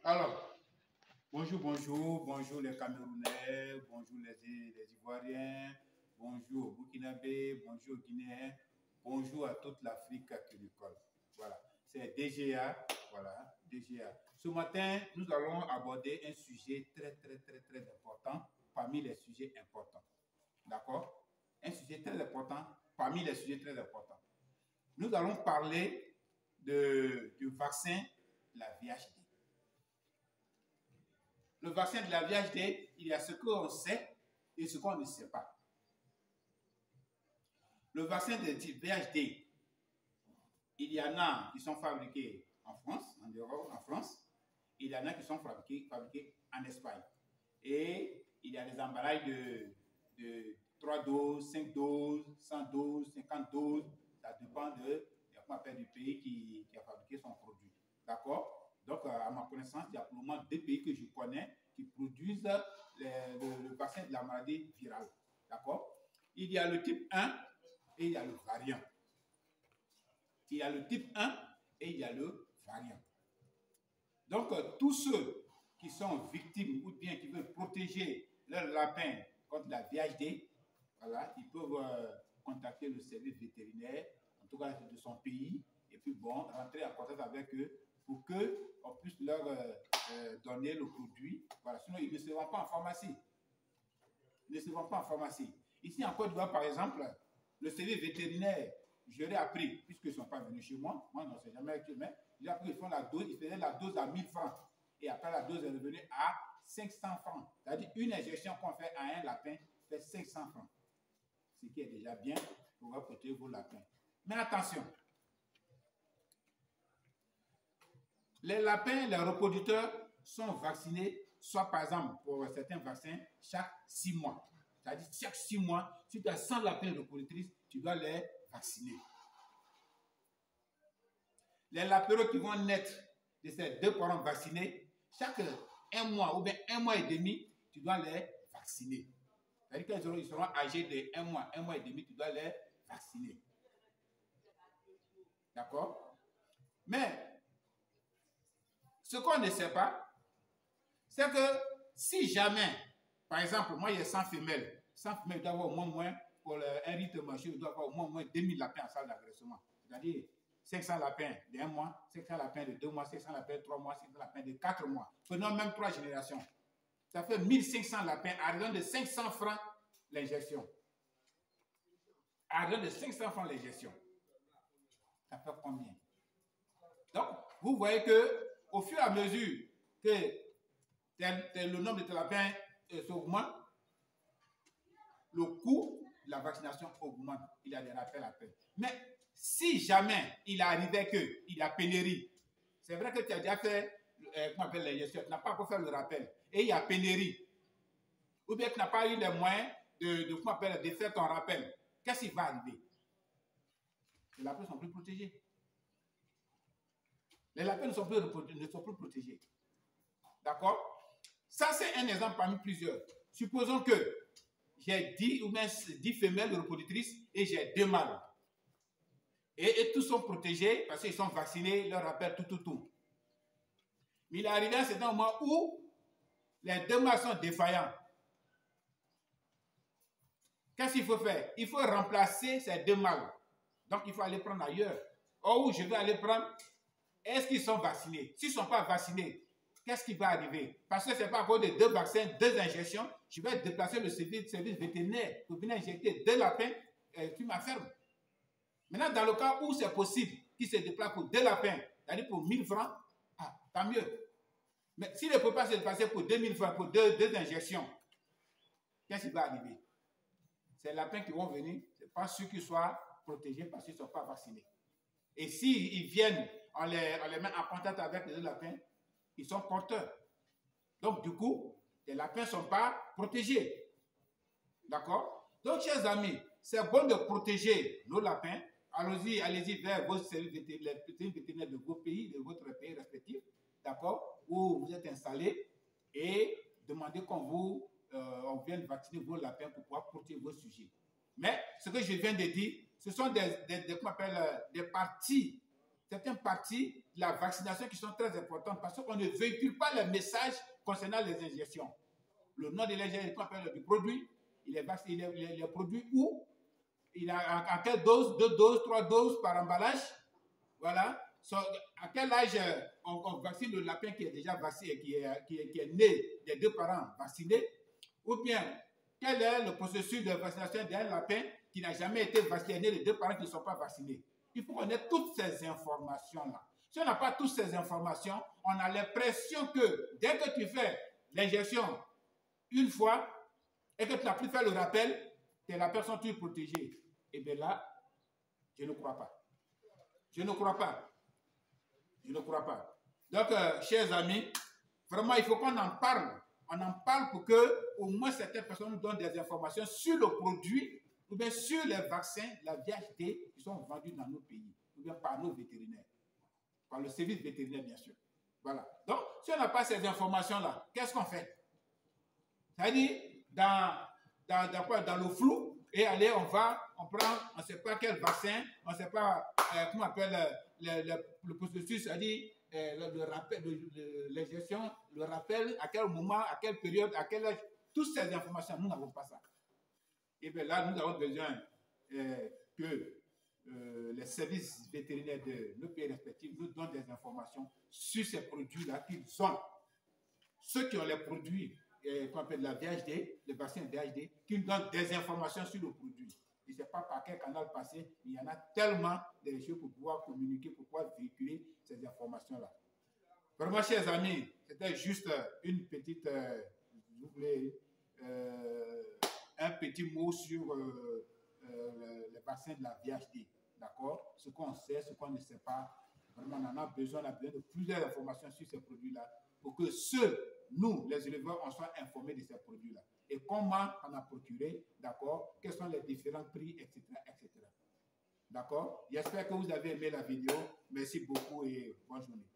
Alors, bonjour les Camerounais, bonjour les Ivoiriens, bonjour aux Burkinabés, bonjour aux Guinéens, bonjour à toute l'Afrique agricole. Voilà, c'est DGA, voilà, DGA. Ce matin, nous allons aborder un sujet très important parmi les sujets importants. D'accord? Un sujet très important parmi les sujets très importants. Nous allons parler du vaccin de la VHD. Le vaccin de la VHD, il y a ce qu'on sait et ce qu'on ne sait pas. Le vaccin de type VHD, il y en a qui sont fabriqués en France, en Europe, en France. Il y en a qui sont fabriqués en Espagne. Et il y a des emballages de 3 doses, 5 doses, 100 doses, 50 doses. Ça dépend du pays qui a fabriqué son produit. D'accord? Donc, à ma connaissance, il y a pour le moment 2 pays que je connais qui produisent le vaccin de la maladie virale. D'accord? Il y a le type 1 et il y a le variant. Il y a le type 1 et il y a le variant. Donc, tous ceux qui sont victimes ou bien qui veulent protéger leur lapin contre la VHD, voilà, ils peuvent contacter le service vétérinaire, en tout cas de son pays, et puis bon, rentrer en contact avec eux pour qu'on puisse leur donner le produit. Voilà, sinon, ils ne se vendent pas en pharmacie. Ils ne se vendent pas en pharmacie. Ici, en Côte d'Ivoire, par exemple, le service vétérinaire, je l'ai appris, puisqu'ils ne sont pas venus chez moi, moi, non, c'est jamais avec eux, mais j'ai appris qu'ils font la dose, ils faisaient la dose à 1000 francs. Et après, la dose est revenue à 500 francs. C'est-à-dire, une injection qu'on fait à un lapin fait 500 francs. Ce qui est déjà bien pour protéger vos lapins. Mais attention, les lapins, les reproducteurs sont vaccinés, soit par exemple pour certains vaccins, chaque 6 mois. C'est-à-dire chaque 6 mois, si tu as 100 lapins reproductrices, tu dois les vacciner. Les lapins qui vont naître de ces 2 parents vaccinés, chaque 1 mois ou bien 1 mois et demi, tu dois les vacciner. C'est-à-dire qu'ils seront âgés de 1 mois et demi, tu dois les vacciner. D'accord? Mais ce qu'on ne sait pas, c'est que si jamais, par exemple, moi il y a 100 femelles, 100 femelles doivent avoir au moins, pour un rythme marché, il doit avoir au moins 2000 lapins en salle d'agressement. C'est-à-dire 500 lapins de 1 mois, 500 lapins de 2 mois, 500 lapins de 3 mois, 500 lapins de 4 mois. Prenons même 3 générations. Ça fait 1500 lapins à raison de 500 francs l'injection. À raison de 500 francs l'injection. Ça fait combien? Donc, vous voyez que au fur et à mesure que le nombre de lapins s'augmente, le coût de la vaccination augmente. Il y a des rappels à faire. Mais si jamais il arrivait qu'il y a pénurie, c'est vrai que tu as déjà fait comment on appelle l'injection, tu n'as pas encore fait le rappel, et il y a pénurie, ou bien tu n'as pas eu les moyens de faire ton rappel, qu'est-ce qui va arriver? Les lapins ne sont plus protégés. Les lapins ne sont plus protégés. D'accord? Ça, c'est un exemple parmi plusieurs. Supposons que j'ai 10 femelles reproductrices et j'ai 2 mâles. Et tous sont protégés parce qu'ils sont vaccinés, leur rappel, tout. Mais il est arrivé à un certain moment où les 2 mâles sont défaillants. Qu'est-ce qu'il faut faire? Il faut remplacer ces 2 mâles. Donc, il faut aller prendre ailleurs. Or, où je vais aller prendre, est-ce qu'ils sont vaccinés? S'ils ne sont pas vaccinés, qu'est-ce qui va arriver? Parce que ce n'est pas à cause de 2 vaccins, 2 injections, je vais déplacer le service vétérinaire pour venir injecter 2 lapins sur ma ferme. Maintenant, dans le cas où c'est possible qu'il se déplace pour 2 lapins, c'est-à-dire pour 1000 francs, tant mieux. Mais s'il ne peut pas se déplacer pour 2000 francs, pour 2 injections, qu'est-ce qui va arriver? Ces lapins qui vont venir, ce n'est pas sûr qu'ils soient protégés parce qu'ils ne sont pas vaccinés. Et s'ils viennent, on les met en contact avec les lapins, ils sont porteurs. Donc, du coup, les lapins ne sont pas protégés. D'accord? Donc, chers amis, c'est bon de protéger nos lapins. Allez-y vers vos services vétérinaires de vos pays, de votre pays respectif, d'accord, où vous êtes installés, et demandez qu'on vienne vacciner vos lapins pour pouvoir protéger vos sujets. Mais ce que je viens de dire, ce sont des parties certaines parties de la vaccination qui sont très importantes parce qu'on ne véhicule pas les messages concernant les injections. Le nom de l'injection, du produit, il est produit où, il a à quelle dose, 2 doses, 3 doses par emballage, voilà. À quel âge on vaccine le lapin qui est déjà vacciné, qui est né des 2 parents vaccinés, ou bien quel est le processus de vaccination d'un lapin qui n'a jamais été vacciné, les 2 parents qui ne sont pas vaccinés. Il faut qu'on ait toutes ces informations-là. Si on n'a pas toutes ces informations, on a l'impression que dès que tu fais l'injection une fois et que tu n'as plus fait le rappel, tes lapins sont tous protégés. Et bien là, je ne crois pas. Je ne crois pas. Je ne crois pas. Donc, chers amis, vraiment, il faut qu'on en parle. On en parle pour que, au moins, certaines personnes nous donnent des informations sur le produit ou bien sur les vaccins, la VHD, qui sont vendus dans nos pays, ou bien par nos vétérinaires, par le service vétérinaire, bien sûr. Voilà. Donc, si on n'a pas ces informations-là, qu'est-ce qu'on fait? C'est-à-dire, dans le flou, et allez, on prend, on ne sait pas quel vaccin, on ne sait pas comment on appelle le processus, c'est-à-dire le rappel, l'injection, le rappel, à quel moment, à quelle période, à quel âge, toutes ces informations, nous n'avons pas ça. Et bien là, nous avons besoin que les services vétérinaires de nos pays respectifs nous donnent des informations sur ces produits-là qu'ils ont. Ceux qui ont les produits, qu'on appelle la VHD, le vaccin VHD, qui nous donnent des informations sur le produit. Je ne sais pas par quel canal passer, mais il y en a tellement de choses pour pouvoir communiquer, pour pouvoir véhiculer ces informations-là. Vraiment, chers amis, c'était juste une petite, vous voulez, un petit mot sur le vaccin de la VHD. D'accord? Ce qu'on sait, ce qu'on ne sait pas. Vraiment, on en a besoin de plusieurs informations sur ces produits-là pour que nous, les éleveurs, on soit informés de ces produits-là. Et comment on a procuré, d'accord? Quels sont les différents prix, etc., etc. D'accord? J'espère que vous avez aimé la vidéo. Merci beaucoup et bonne journée.